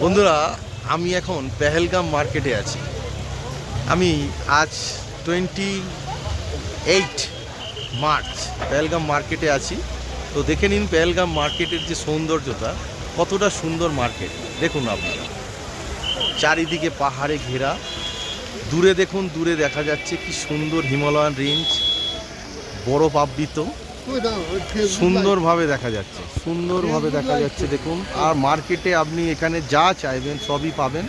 বন্ধুরা, আমি এখন পেহেলগাম মার্কেটে আছি। আমি আজ 28 মার্চ পেহেলগাম মার্কেটে আছি। তো দেখে নিন পেহেলগাম মার্কেটের যে সৌন্দর্যতা, কতটা সুন্দর মার্কেট। দেখুন আপনারা, চারিদিকে পাহাড়ে ঘেরা। দূরে দেখুন, দূরে দেখা যাচ্ছে কি সুন্দর হিমালয়ান রেঞ্জ, বরফ আবৃত, সুন্দরভাবে দেখা যাচ্ছে, সুন্দরভাবে দেখা যাচ্ছে। দেখুন, আর মার্কেটে আপনি এখানে যা চাইবেন সবই পাবেন।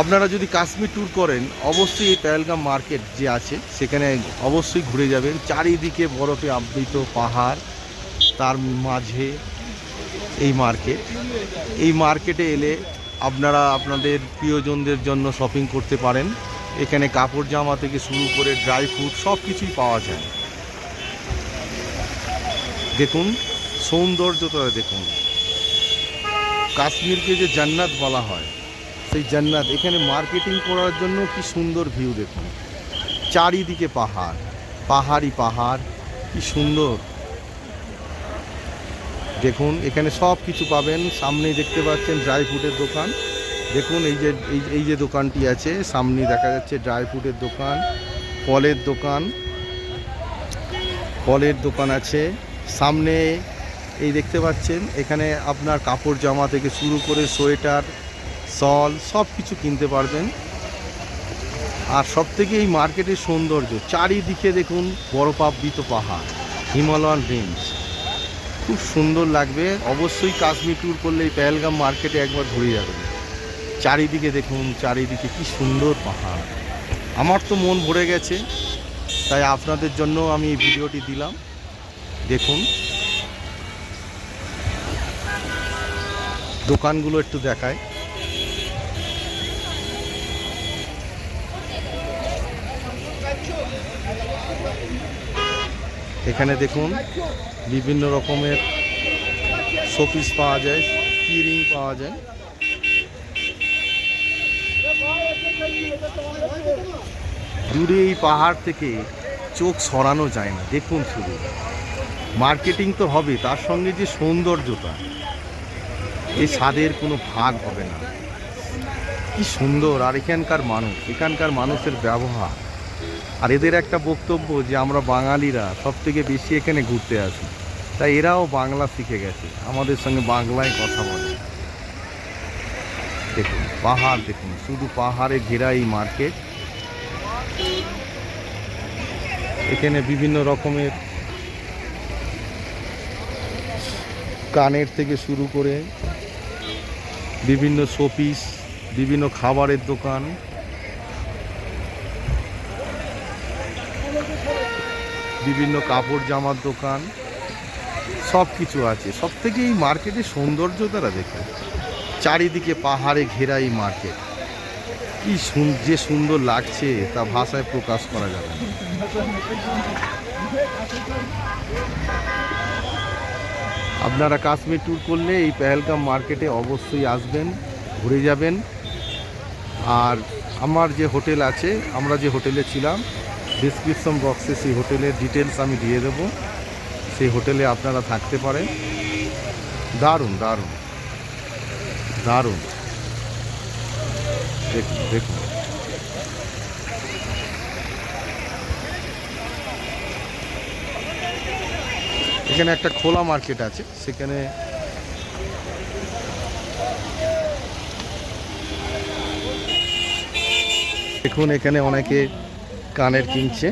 আপনারা যদি কাশ্মীর ট্যুর করেন, অবশ্যই এই পেহেলগাম মার্কেট যে আছে সেখানে অবশ্যই ঘুরে যাবেন। চারিদিকে বরফে আবৃত পাহাড়, তার মাঝে এই মার্কেট। এই মার্কেটে এলে আপনারা আপনাদের প্রিয়জনদের জন্য শপিং করতে পারেন। এখানে কাপড় জামা থেকে শুরু করে ড্রাই ফ্রুট সব কিছুই পাওয়া যায়। দেখুন সৌন্দর্যটা, দেখুন কাশ্মীরকে যে জান্নাত বলা হয়, সেই জান্নাত এখানে মার্কেটিং করার জন্য কি সুন্দর ভিউ। দেখুন চারিদিকে পাহাড়, পাহাড়ই পাহাড়, কি সুন্দর। দেখুন এখানে সব কিছু পাবেন। সামনেই দেখতে পাচ্ছেন ড্রাই ফ্রুটের দোকান। দেখুন এই যে দোকানটি আছে, সামনেই দেখা যাচ্ছে ড্রাই ফ্রুটের দোকান, ফলের দোকান, ফলের দোকান আছে সামনে। এই দেখতে পাচ্ছেন এখানে আপনার কাপড় জামা থেকে শুরু করে সোয়েটার, শল সব কিছু কিনতে পারবেন। আর সবথেকে এই মার্কেটের সৌন্দর্য, চারিদিকে দেখুন বরফাবৃত পাহাড়, হিমালয়ান রেঞ্জ, খুব সুন্দর লাগবে। অবশ্যই কাশ্মীর ট্যুর করলে এই পেহেলগাম মার্কেটে একবার ঘুরে যাবেন। চারিদিকে দেখুন, চারিদিকে কি সুন্দর পাহাড়। আমার তো মন ভরে গেছে, তাই আপনাদের জন্য আমি এই ভিডিওটি দিলাম। দেখুন দোকানগুলো একটু দেখায়। এখানে দেখুন বিভিন্ন রকমের শোপিস পাওয়া যায়, কিরিং পাওয়া যায়। দূরে এই পাহাড় থেকে চোখ সরানো যায় না। দেখুন শুধু মার্কেটিং তো হবে, তার সঙ্গে যে সৌন্দর্যতা, এই স্বাদের কোনো ভাগ হবে না। কি সুন্দর। আর এখানকার মানুষের ব্যবহার, আর এদের একটা বক্তব্য যে আমরা বাঙালিরা সব থেকে বেশি এখানে ঘুরতে আসি, তাই এরাও বাংলা শিখে গেছে, আমাদের সঙ্গে বাংলায় কথা বলে। দেখুন পাহাড়, দেখুন শুধু পাহাড়ে ঘেরা এই মার্কেট। এখানে বিভিন্ন রকমের কানের থেকে শুরু করে বিভিন্ন শোপিস, বিভিন্ন খাবারের দোকান, বিভিন্ন কাপড় জামার দোকান, সব কিছু আছে। সব থেকে এই মার্কেটের সৌন্দর্যতারা দেখুন, চারিদিকে পাহাড়ে ঘেরা এই মার্কেট, কি যে সুন্দর লাগছে তা ভাষায় প্রকাশ করা যাবে না। আপনারা কাশ্মীর ট্যুর করলে এই পেহেলগাম মার্কেটে অবশ্যই আসবেন, ঘুরে যাবেন। আর আমার যে হোটেল আছে, আমরা যে হোটেলে ছিলাম, ডিসক্রিপশন বক্সে সেই হোটেলের ডিটেলস আমি দিয়ে দেবো। সেই হোটেলে আপনারা থাকতে পারেন। দারুণ দারুণ দারুণ। দেখুন দেখুন এখানে একটা খোলা মার্কেট আছে, সেখানে দেখুন এখানে অনেকে কানের কিনছে।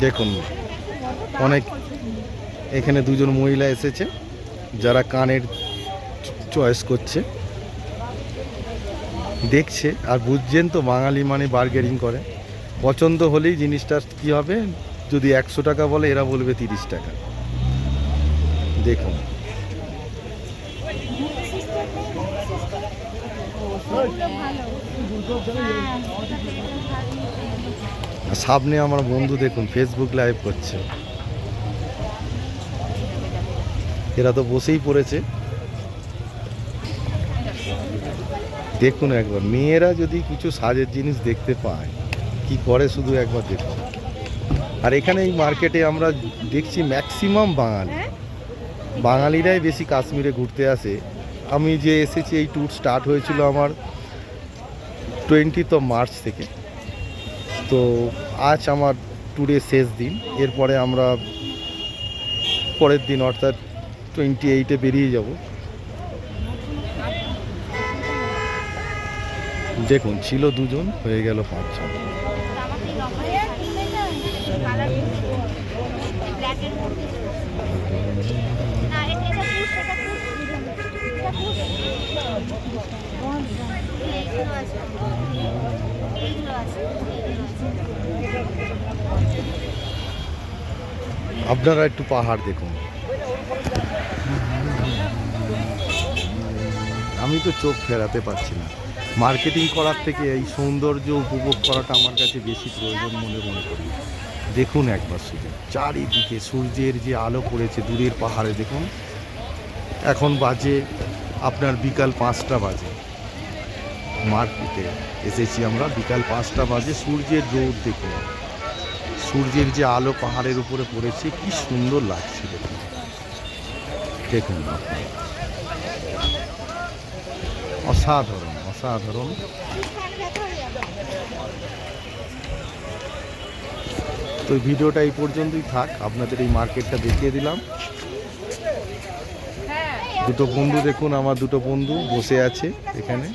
দেখুন অনেক, এখানে দুজন মহিলা এসেছে যারা কানের চয়েস করছে, দেখছে। আর বুঝছেন তো, বাঙালি মানে বার্গেনিং করে। পছন্দ হলেই জিনিসটা কি হবে, যদি 100 টাকা বলে এরা বলবে 30 টাকা। দেখুন সামনে আমার বন্ধু দেখুন ফেসবুক লাইভ করছে, এরা তো বসেই পড়েছে। দেখুন একবার মেয়েরা যদি কিছু সাজের জিনিস দেখতে পায় কি করে শুধু একবার দেখুন। আর এখানে এই মার্কেটে আমরা দেখছি ম্যাক্সিমাম বাঙালিরাই বেশি কাশ্মীরে ঘুরতে আসে। আমি যে এসেছি এই ট্যুর স্টার্ট হয়েছিল আমার 20 মার্চ থেকে, তো আজ আমার ট্যুরের শেষ দিন। এরপরে আমরা পরের দিন অর্থাৎ 28-এ বেরিয়ে যাব। দেখুন ছিল 2 জন, হয়ে গেল 5 জন। আপনারা একটু পাহাড় দেখুন, আমি তো চোখ ফেরাতে পারছি না। মার্কেটিং করার থেকে এই সৌন্দর্য উপভোগ করাটা আমার কাছে বেশি প্রয়োজন মনে করি। দেখুন একবার শুধু চারিদিকে সূর্যের যে আলো পড়েছে দূরের পাহাড়ে দেখুন। এখন বাজে আপনার বিকাল 5টা বাজে, মার্কেটে এসেছি আমরা বিকাল 5টা বাজে। সূর্যের রোদ দেখুন, সূর্যের যে আলো পাহাড়ের উপরে পড়েছে কি সুন্দর লাগছে দেখুন। দেখুন আপনার অসাধারণ অসাধারণ। তো ভিডিওটা এই পর্যন্তই থাক, আপনাদের এই মার্কেটটা দেখিয়ে দিলাম। দুটো বন্ধু দেখুন, আমার দুটো বন্ধু বসে আছে এখানে,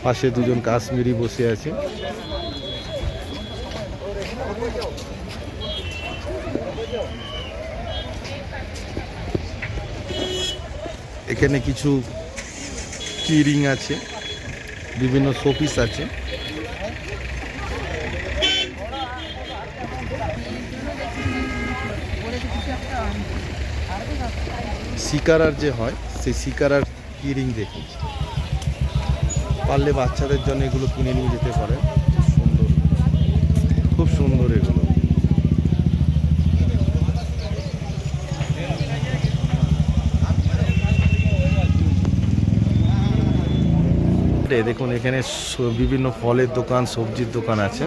পাশে 2 জন কাশ্মীরি বসে আছে। এখানে কিছু কিরিং আছে, বিভিন্ন শোপিস আছে। শিকারার যে হয় সেই শিকারার কিরিং দেখুন, পারলে বাচ্চাদের জন্য এগুলো কিনে নিয়ে যেতে পারে। সুন্দর, খুব সুন্দর এগুলো। দেখুন এখানে বিভিন্ন ফলের দোকান, সবজির দোকান আছে।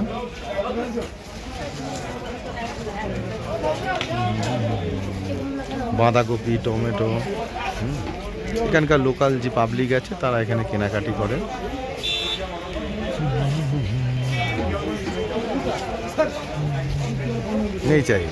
বাঁধাকপি, টমেটো। এখানকার লোকাল যে পাবলিক আছে তারা এখানে কেনাকাটি করে। নেই চাই।